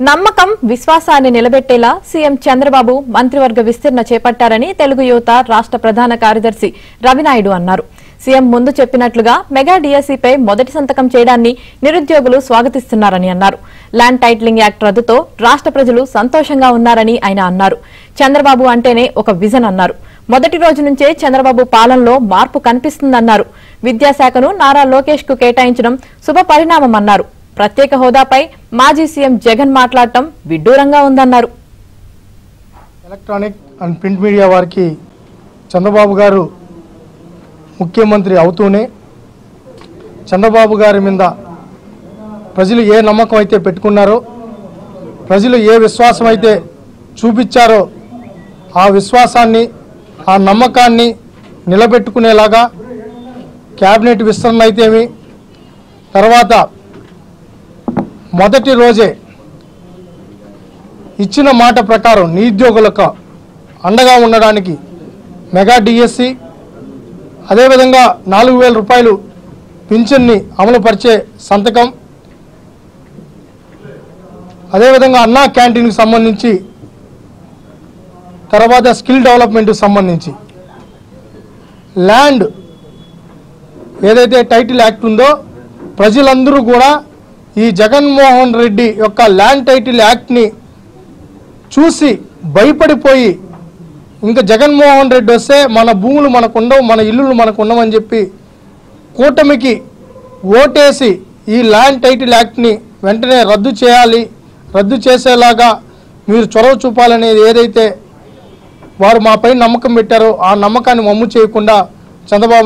నమ్మకం విశ్వాసాన్ని నిలబెట్టేలా సీఎం చంద్రబాబు మంత్రివర్గ విస్తరణ చేపట్టారని తెలుగు యువత రాష్ట్ర ప్రధాన కార్యదర్శి రవినాయుడు అన్నారు. సీఎం ముందు చెప్పినట్లుగా మెగా డీఎస్సీపై మొదటి సంతకం చేయడాన్ని నిరుద్యోగులు స్వాగతిస్తున్నారని అన్నారు. ల్యాండ్ టైటిలింగ్ యాక్ట్ రద్దుతో రాష్ట్ర ప్రజలు సంతోషంగా ఉన్నారని ఆయన అన్నారు. చంద్రబాబు అంటేనే ఒక విజన్ అన్నారు. మొదటి రోజు నుంచే చంద్రబాబు పాలనలో మార్పు కనిపిస్తుందన్నారు. విద్యాశాఖను నారా లోకేష్ కు కేటాయించడం శుభ పరిణామమన్నారు. ప్రత్యేక హోదాపై మాజీ సీఎం జగన్ మాట్లాడటం విడ్డూరంగా ఉందన్నారు. ఎలక్ట్రానిక్ అండ్ ప్రింట్ మీడియా వారికి చంద్రబాబు గారు ముఖ్యమంత్రి అవుతూనే చంద్రబాబు గారి మీద ప్రజలు ఏ నమ్మకం అయితే పెట్టుకున్నారో, ప్రజలు ఏ విశ్వాసం అయితే చూపించారో ఆ విశ్వాసాన్ని, ఆ నమ్మకాన్ని నిలబెట్టుకునేలాగా క్యాబినెట్ విస్తరణ అయితేమి, తర్వాత మొదటి రోజే ఇచ్చిన మాట ప్రకారం నిరుద్యోగులకు అండగా ఉండడానికి మెగా డిఎస్సి, అదేవిధంగా 4,000 రూపాయలు పింఛన్ని అమలుపరిచే సంతకం, అదేవిధంగా అన్నా క్యాంటీన్కి సంబంధించి, తర్వాత స్కిల్ డెవలప్మెంట్కి సంబంధించి ల్యాండ్ ఏదైతే టైటిల్ యాక్ట్ ఉందో ప్రజలందరూ కూడా ఈ జగన్మోహన్ రెడ్డి యొక్క ల్యాండ్ టైటిల్ యాక్ట్ని చూసి భయపడిపోయి ఇంకా జగన్మోహన్ రెడ్డి వస్తే మన భూములు మనకు ఉండవు, మన ఇల్లులు మనకు ఉండవని చెప్పి కూటమికి ఓటేసి ఈ ల్యాండ్ టైటిల్ యాక్ట్ని వెంటనే రద్దు చేయాలి, రద్దు చేసేలాగా మీరు చొరవ చూపాలనేది ఏదైతే వారు మాపై నమ్మకం పెట్టారో ఆ నమ్మకాన్ని వమ్ము చేయకుండా చంద్రబాబు